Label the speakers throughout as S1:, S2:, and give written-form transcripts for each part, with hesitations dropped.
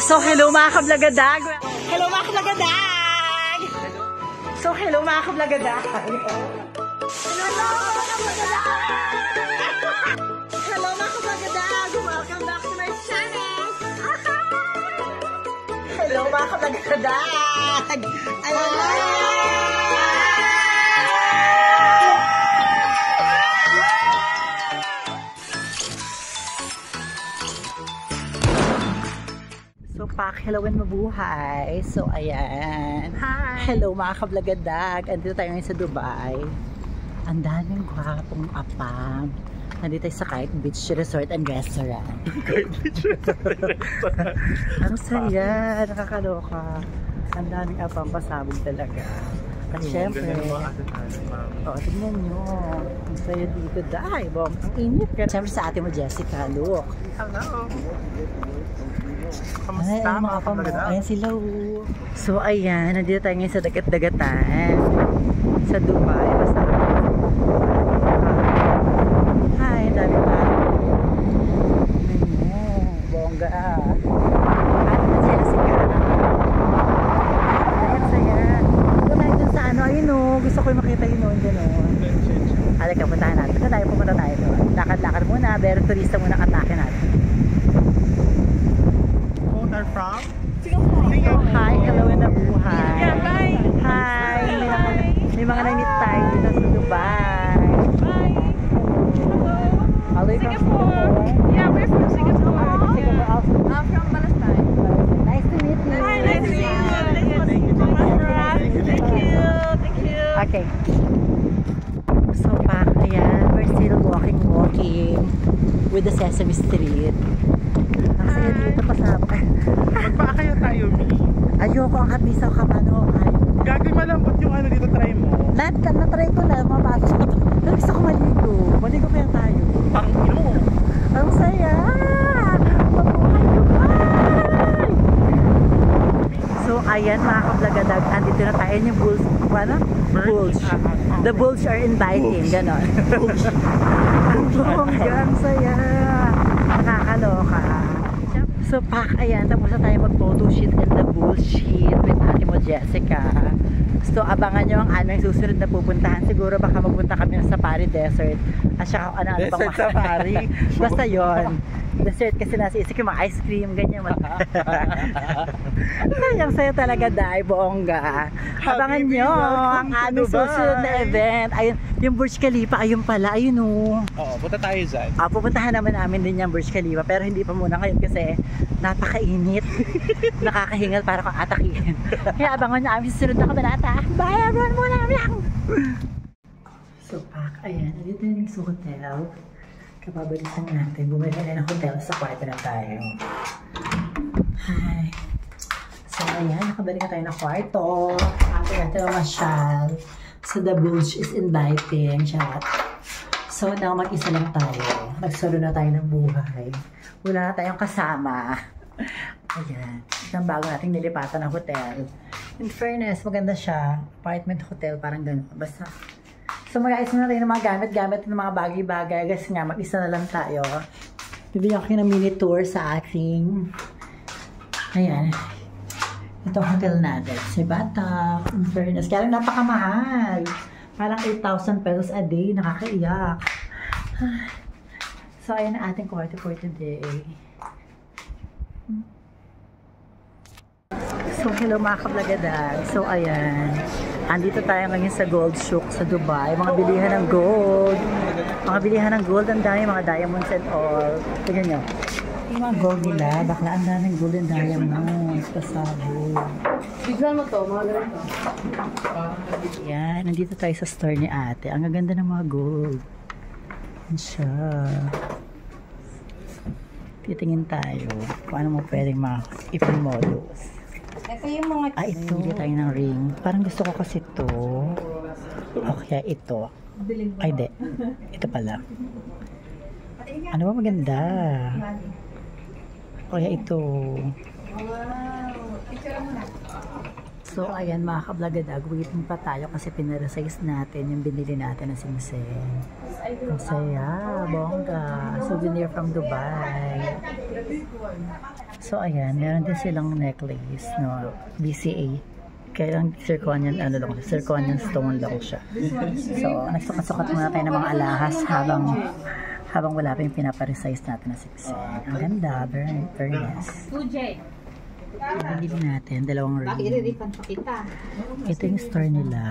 S1: So, hello mga kablagadag! Hello mga kablagadag! So, hello mga kablagadag! Hello mga kablagadag! Hello mga kablagadag! Welcome back to my channel! Hello mga kablagadag! So, pak, hello and mabuhay. So, ayan. Hi! Hello mga kablagadag. Andito tayo ngayon sa Dubai. Ang daming gwapong apam. Nandito tayo sa Kite Beach Resort and Restaurant. Kite Beach Resort and Restaurant. Ang saya. Nakakaloka. Ang daming apam, pasabog talaga. At syempre, tignan nyo. Ang saya dito. Dahil, bom. Ang init. Syempre sa ate mo, Jessica. Look.
S2: Hello.
S1: Kamusta mga kablagadag? Ayan sila. So ayan, nandito tayo ngayon sa dagat-dagatan sa Dubai. Basta hi, dami pa. Bongga. Ano na Jessica? Ayan saya. Ito tayo dun sa ano, ayun o. Gusto ko yung makita yun o. Halika, puntahan natin. Pumunta tayo doon. Lakad-lakad muna, pero turista muna atake natin.
S2: From
S1: Singapore. Hi, hello and nabuhay.
S3: Yeah, bye.
S1: Hi. May mga nanit tayo dito sa Dubai.
S3: Bye.
S1: Hello.
S3: Singapore. Yeah, we're from Singapore.
S1: Singapore also.
S3: I'm from Palestine.
S1: Nice to meet you.
S3: Hi, nice to meet you. Thank you. Thank you.
S1: Okay. So, pak, ayan. We're still walking with the Sesame Street. Ang saya dito pasabog.
S2: Magpaakaya tayo, Mi.
S1: Ayoko ang hapisa o kapano.
S2: Gagawin malambot yung ano dito, try mo.
S1: Na-try ko na, mabasa ko. Pero gusto ko maligo. Maligo kaya tayo.
S2: Pangin mo.
S1: Ang saya! Mabuhay Dubai! So, ayan mga kablagadag. Andito na tayo yung bulls. Ano? Bulls. The bulls are inviting. Ganon. Ang bongga. Ang saya. Nakakaloka. So, pak, ayan. Tapos na tayo mag-photoshoot and the bullshit with ate mo, Jessica. So, abangan nyo ang aming susunod na pupuntahan. Siguro baka magpunta kami ng Safari Desert. At saka ano
S2: Desert Safari.
S1: Basta yon. Desert kasi nasa isip yung mga ice cream, ganyan. Sayang saya talaga, dahil bongga. Abangan nyo ang aming susunod na event. Ayun, yung Burj Khalifa, ayun pala, ayun o.
S2: Oo, punta tayo dyan.
S1: Pupuntahan naman namin din yung Burj Khalifa, pero hindi pa muna ngayon kasi napakainit. Nakakahingal para kang atakin. Kaya abangan nyo aming susunod na kabanata. Bye everyone, muna lang! So, pak, ayan, nandito na yung sa hotel. Kapabalisan natin, bumili na ng hotel sa kwarto na tayo. Hi! So, ayan, nakabalik na tayo ng kwarto. After natin mamasyal. So, the Burj is inviting. Chat. So, now mag-isa lang tayo. Nagsolo na tayo ng buhay. Wala na tayong kasama. Ayan. Itang bago nating nilipatan ng hotel. In fairness, maganda siya. Apartment hotel, parang gano'n. Basta. So, mag-ayos na tayo ng mga gamit-gamit ng mga bagay-bagay. Kasi nga, mag-isa na lang tayo. Bibigyan ko ng mini tour sa aking ayan. Itong hotel natin. Si Bata. In fairness. Kaya lang napakamahal. Parang 8,000 pesos a day. Nakakaiyak. So, ayan ang ating kwarto for today. So, hello mga kablagadag. So, ayan. Andito tayo ngayon sa Gold Souk sa Dubai. Mga bilihan ng gold. Mga bilihan ng gold. Ang dami, mga diamonds and all. Tignan nyo. Yung mga gold nila. Bakla ang daming gold and diamonds. Pasabog.
S3: Bigyan mo to, mga ganito.
S1: Ayan. Nandito tayo sa store ni ate. Ang gaganda ng mga gold. Yan siya. Titingin tayo. Kung ano mo pwedeng ipin-models.
S3: Ito yung mga
S1: Ito. Hindi tayo ng ring. Parang gusto ko kasi ito. Okay, ito. Ay, di. Ito pala. Ano ba maganda? Kaya ito. So, ayan mga kablagadag, waiting pa tayo kasi pinaresize natin yung binili natin na singsing. Ang saya, bongga. Souvenir from Dubai. So, ayan, meron din silang necklace, no, BCA. Kaya lang zirconian, zirconian stone lang siya. So, nagsukat-sukat muna tayo ng mga alahas habang wala pa yung pinaparesize natin na singsing. Ang ganda, very nice. Binili natin, dalawang ring. Ito yung store nila.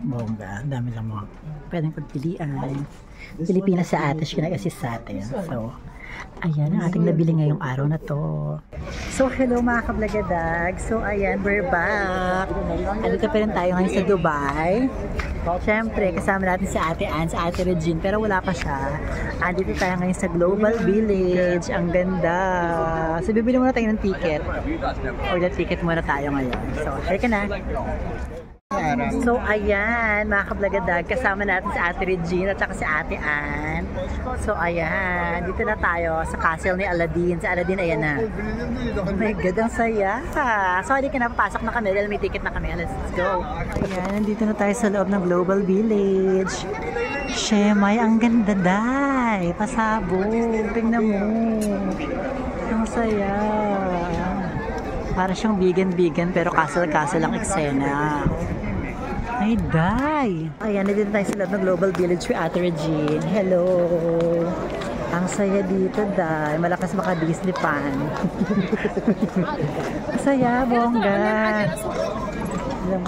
S1: Bongga. Ang dami lang mga pwedeng pagpilian. Pilipinas sa ate, siya nag-assist sa atin. So, ayan ang ating nabili ngayong araw na to. So, hello mga kablagadag. So, ayan, we're back. Andito pa rin tayo ngayon sa Dubai. Siyempre, kasama natin si Ate Ann, si Ate Regine, pero wala pa siya. Andito tayo ngayon sa Global Village. Ang ganda. So, bibili muna tayo ng ticket. Order ticket muna tayo ngayon. So, halika na. So, ayan, mga kablagadag, kasama natin si Ate Regine at saka si Ate Ann. So, ayan, dito na tayo sa castle ni Aladdin. Si Aladdin, ayan na. Oh my God, ang saya. So, hindi ka na, papasok na kami dahil may ticket na kami. Let's go. Ayan, nandito na tayo sa loob ng Global Village. Shemay, ang ganda, day. Pasabog. Tingnan mo. Ang saya. Para siyang vegan pero castle lang eksena. Ay, day! Ayan, nandito tayo sa loob ng Global Village with Ate Regine. Hello! Ang saya dito, day. Malakas maka-Disney fan. Saya, bongga.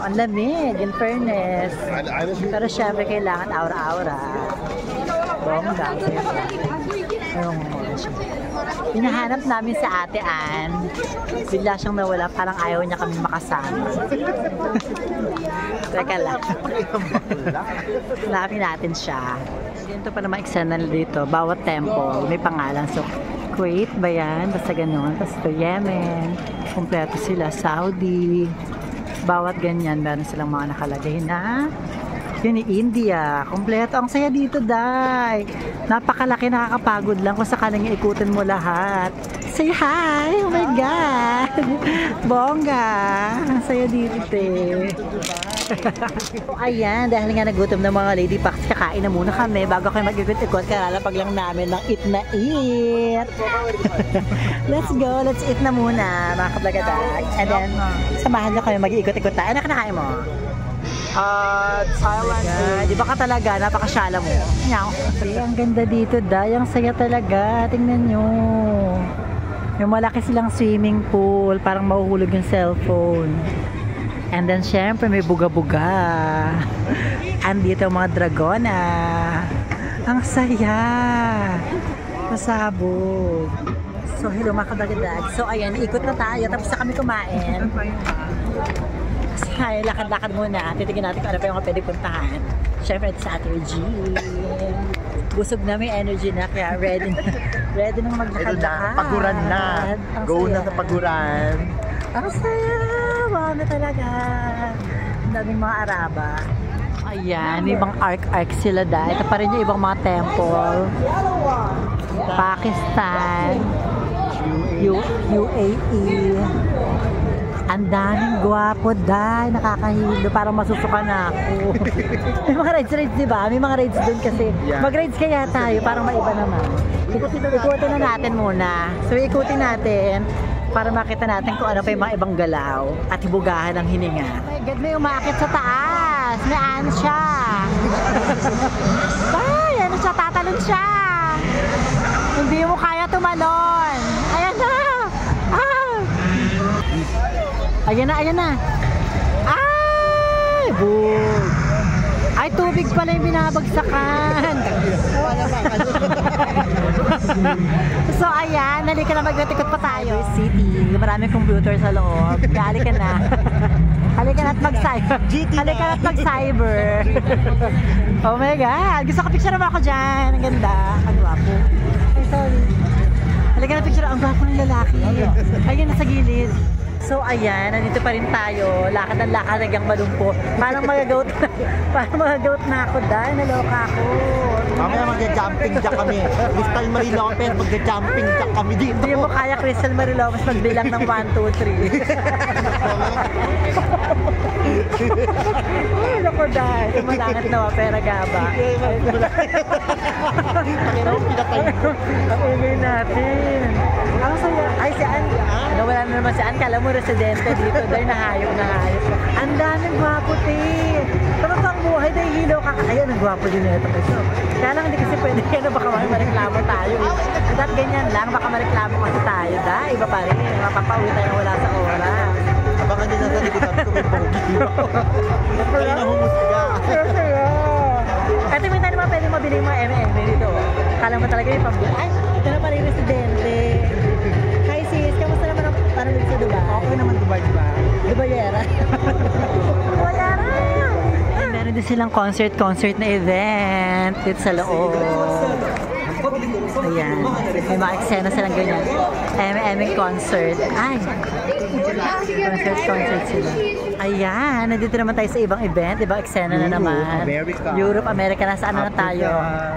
S1: Ang lamig, in fairness. Pero syempre, kailangan aura-aura. Bongga. Hinahanap namin sa Ate Ann. Bigla siyang nawala, parang ayaw niya kami makasama. Teka lang. Hanapin natin siya. Dito pa naman eksena dito. Bawat temple may pangalan. So, Kuwait ba yan? Basta ganun. Tapos ito, Yemen. Kompleto sila. Saudi. Bawat ganyan, meron silang mga nakalagay na yun ni India. Kompleto. Ang saya dito, day. Napakalaki, nakakapagod lang kung sakaling ikutin mo lahat. Say hi! Oh my God! Bongga! Ang saya dito, ayan, dahil nga nagutom ng mga lady packs, kakain na muna kami bago kayo mag-ikot-ikot. Kalalapag lang namin ng eat na eat. Let's go, let's eat na muna, mga kablagadag. And then, samahan na kami mag-ikot-ikot tayo. Ano kinakain mo?
S2: Thailand.
S1: Di ba ka talaga, napakasyala mo. Ang ganda dito, day. Ang saya talaga. Tingnan nyo. Yung malaki silang swimming pool. Parang mahuhulog yung cellphone. And then, syempre, may buga-buga. Andito mga dragona. Ang saya. Masabog. So, hello mga kablagadag. So, ayan, ikot na tayo. Tapos na kami kumain. Ay, lakad-lakad muna. Titignan natin kung ano pa yung pwede puntahan. Siyempre, ito sa Ate Regine. Busog na, may energy na. Kaya ready na. Ready nang maglakad-lakad.
S2: Ito na, paguran na. Go na sa paguran.
S1: Ang saya. Wow na talaga. Ang daming mga Araba. Ayan, may ibang arc sila dahil. Ito pa rin yung ibang mga temple. Pakistan. UAE. Ang daming gwapo, day. Nakakahilo. Parang masusuka na ako. May mga rides, diba? May mga rides dun kasi. Mag-rides kaya tayo. Parang maiba naman. Ikutin na natin muna. So, ikutin natin para makita natin kung ano pa yung mga ibang galaw at hibugahan ng hininga. Oh my God, may umakit sa taas. May ano siya. Ay, ano siya? Tatalon siya. Hindi mo kaya tumalon. Ayan na. Ayan na. Ay! Boom! Ay, tubig pala yung binabagsakan. So, ayan. Halika na, maglatikot pa tayo. City. Maraming computer sa loob. Halika na. Halika na at mag-cyber. Halika na at mag-cyber. Oh my God. Gusto ko picture naman ako dyan. Ang ganda. Ang gwapo. Ay, sorry. Halika na picture. Ang gwapo ng lalaki. Ayun, nasa gilid. So ayan, nandito pa rin tayo. Lakad ang lakad hanggang malumpo. Parang magagout na ako dahil naloka ako.
S2: Mamaya magja-jumping jack kami. Crystal Marie Lopez, magja-jumping jack kami dito.
S1: Hindi mo kaya Crystal Marie Lopez magbilang ng 1, 2, 3. Ay, naku dahil. Tumalangit na wapera gaba. Ang ingay natin. Ang saya. Ay, si Ann. Nawala na naman si Ann. Kala mo residente dito. Dahil nahayop. Ang daming gwapo, te. Pero ang buhay, dahil hilo ka. Ayun, ang gwapo din ito. Kaya lang hindi kasi pwede. Ano, baka mareklamo tayo. At ganyan lang. Baka mareklamo kasi tayo. Dahil iba pa rin. Mapapauwi tayo wala sa oras.
S2: Baka hindi nasa likodan ko may pogi. Kaya nahumusga.
S1: Kasi minsan naman pwede mabili yung mga M&M dito. Kala mo talaga yung pambili. Ay, ito na pala yung residente. Hi sis, kamusta naman ang parang dito sa Dubai?
S2: Okay naman Dubai, diba?
S1: Dubayera. Dubayera! Meron din silang concert na event dito sa loob. Ayan. May mga eksena silang ganyan. M&M concert. Ay! Concert sila. Ayan, nandito naman tayo sa ibang event, ibang eksena na naman. Europe, America, nasa ano na tayo?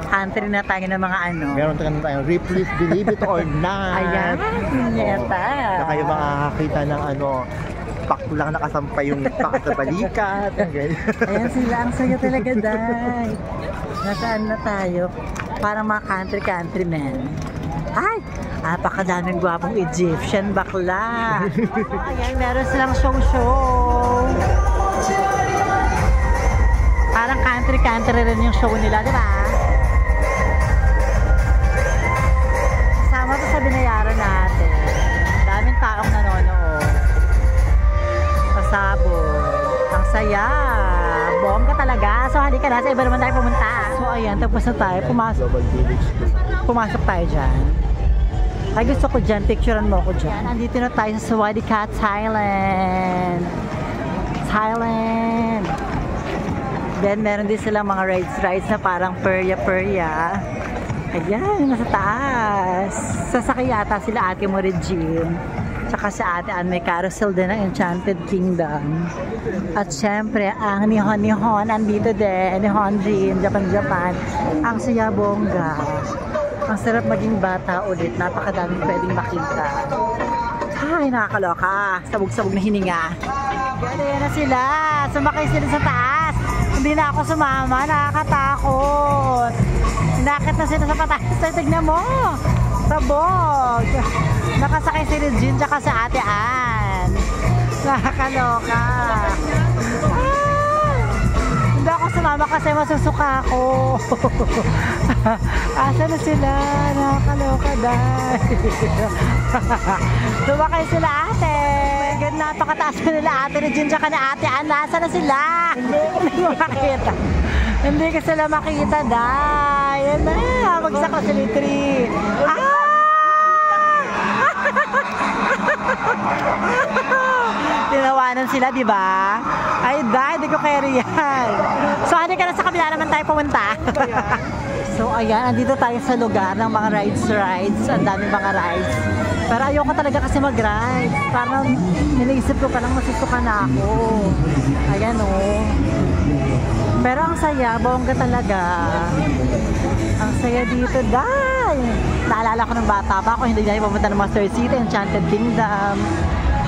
S1: Country na tayo ng mga ano.
S2: Meron tayong Ripley's Believe It or Not.
S1: Ayan, yata.
S2: Na kayo makakakita ng ano, pakto lang nakasampay yung paa sa balikat.
S1: Ayan sila, ang saya talaga dahil. Nasaan na tayo? Parang mga country men. Ay! Napakadaming gwapong Egyptian bakla. Ayan, meron silang show. Parang country rin yung show nila, di ba? Kasama to sa binayaran natin. Daming taong nanonood. Pasabog. Ang saya. Bongga talaga. So, halika na. Sa iba naman tayo pumunta. So, ayan. Tapos na tayo. Pumasok tayo dyan. Ay, gusto ko dyan. Picturean mo ko dyan. Andito na tayo sa Sawadee-Cat, Thailand. Then, meron din silang mga rides na parang perya. Ayan, nasa taas. Sasakay yata sila ate mo, Regine. Tsaka si ate Ann, may carousel din ng Enchanted Kingdom. At syempre, ang Nihon, andito din. Nihon Jin, Japan. Ang saya bongga. Ang sarap maging bata ulit. Napakadaming pwedeng makita. Ay, nakakaloka. Sabog-sabog na hininga. Ayan na sila. Sumakay sila sa taas. Hindi na ako sumama. Nakakatakot. Nakit na sila sa pataas. Tignan mo. Sabog. Nakasakay si Regine tsaka sa ate Ann. Nakakaloka. Hindi ako sumama kasi masusuka ako. Asa na sila? Nakakaloka dahil. Sumakay sila ate. God, napakataas ko nila ate Regine tsaka na ate Ann. Nasa na sila? Hindi mo makita. Hindi ko sila makita dahil. Yan na. Magsak na sila 3. Tinawanan sila, di ba? Ay, di ko carry yan. So, hindi ka na sa kabila naman tayo pumunta. So, ayan, andito tayo sa lugar ng mga rides. Ang daming mga rides. Pero ayoko talaga kasi mag-rides. Parang niliisip ko palang masusuka na ako. Ayan, oh. Pero ang saya, bongga talaga. Ang saya dito, dahil. Naalala ko ng bata pa ako, hindi na pumunta ng Master City, Enchanted Kingdom.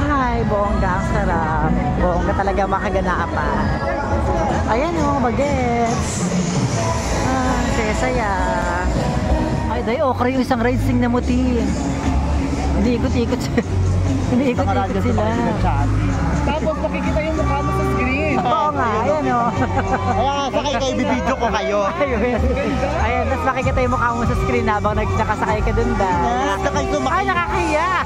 S1: Ay, bongga, ang sarap. Bongga talaga makaganapan. Ayan o, bagets. Saya-saya. Ay, dahil okra yung isang riding na muti. Hindi ikot-ikot sila.
S3: Tapos makikita yung mukha mo sa screen.
S1: Oo nga, ayan o.
S2: Kaya sakay kayo, bibidyo ko kayo.
S1: Ayan, tapos makikita yung mukha mo sa screen habang nakasakay ka dun ba? Ay, nakakahiya.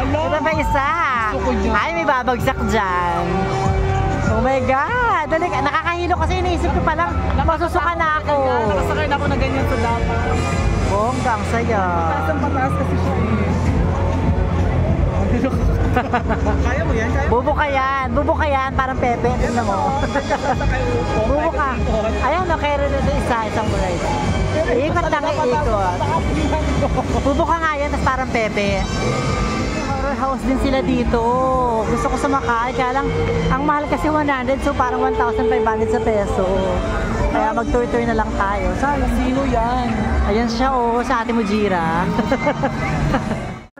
S1: Ito pa isa. Ay, may babagsak dyan. Oh my God. Dali, nakakahilo kasi iniisip ko palang masusuka na ako.
S3: Nakasakay na ako na ganyan sa dapat.
S1: Bongga, ang saya.
S3: Pataas kasi siya. Kaya mo yan?
S1: Bubuka yan, parang pepe. Tignan mo. Bubuka. Ayan, no, kaya rin ito isang buray. Ikot lang ikot. Bubuka nga yan, tapos parang pepe. Horror house din sila dito. Gusto ko sumakay, kaya lang, ang mahal kasi 100, so parang 1,500 sa peso. Kaya mag-tour-tour na lang tayo.
S2: Sino yan?
S1: Ayan siya, sa Ate Mujira.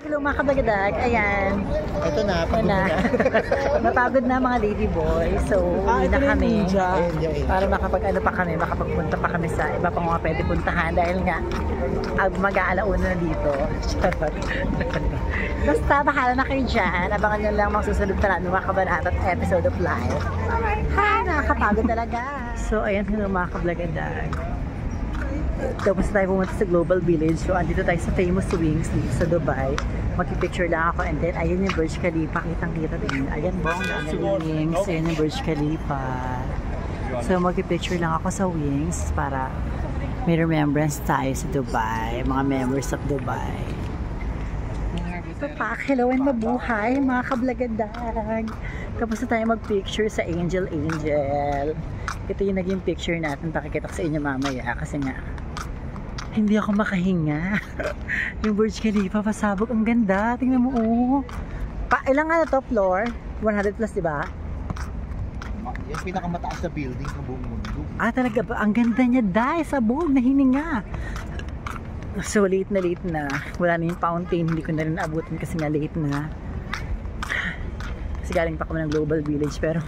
S1: Hello mga kabagadag, ayan.
S2: Ito na, pagod
S1: na.
S2: na.
S1: Napagod na mga lady boy. So, uwi na kami. Para makapag-ano pa kami, makapagpunta pa kami sa iba pang mga pwede puntahan. Dahil nga, mag-aalauna na dito. Basta, bahala na kayo dyan. Abangan nyo lang mga susunod na mga kabanata at episode of live. Ha, nakakapagod talaga. So, ayan hello mga kabagadag. Tapos tayo pumunta sa Global Village. So, andito tayo sa Famous Wings dito sa Dubai. Magpipicture lang ako. And then, ayun yung Burj Khalifa. Kitang-kita din. Ayan, bong. Yung wings. Ayan yung Burj Khalifa. So, magpipicture lang ako sa wings para may remembrance tayo sa Dubai. Mga members of Dubai. So, hello and mabuhay, mga kablagadag. Tapos na tayo mag-picture sa Angel. Ito yung naging picture natin. Pakikita ko sa inyo mamaya. Kasi nga, hindi ako makahinga. Yung Burj Khalifa, pasabog. Ang ganda. Tingnan mo, ilang to, floor? 100 plus, diba?
S2: Yung pinakamataas na building sa buong mundo.
S1: Talaga ba? Ang ganda niya, dahil sabog na hininga. So, late na. Wala na yung fountain. Hindi ko na rin abutin kasi nga late na. Kasi galing pa kami ng Global Village, pero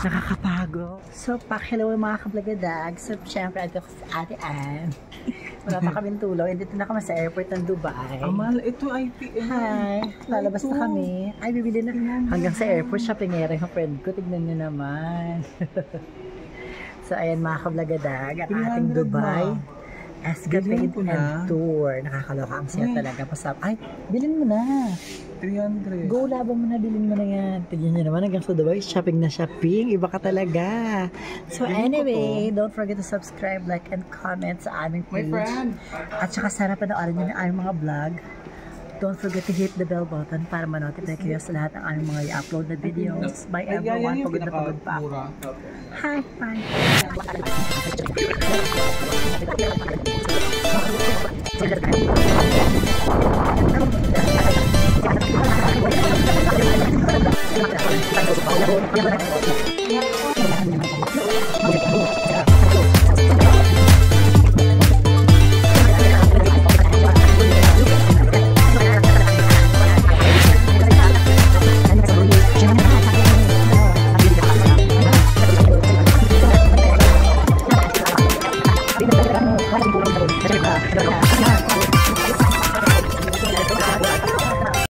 S1: nakakapagod. So, hello mga kablagadag. So, syempre, ito si Ate Ann. Wala pa kaming tulog. Dito na kami sa airport ng Dubai.
S2: Amal, ito IPM.
S1: Hi, lalabas na kami. Ay, bibili na. Hanggang sa airport, shoppingera yung friend ko. Tignan nyo naman. So, ayan mga kablagadag. Ang ating Dubai Escapade and Tour. Nakakaloka ang siya talaga. Ay, bilhin mo na.
S2: 300.
S1: Go, laban mo na, bilhin mo na yan. Tignan nyo naman, hanggang sa Dubai, shopping na shopping. Iba ka talaga. So anyway, don't forget to subscribe, like, and comment sa aming page.
S2: My friend.
S1: At saka sana panoorin nyo na aming mga vlog. Don't forget to hit the bell button para ma-notify kayo sa lahat ng aming mga i-upload na videos. Bye everyone. Pagod na pagod pa ako. Hi, bye.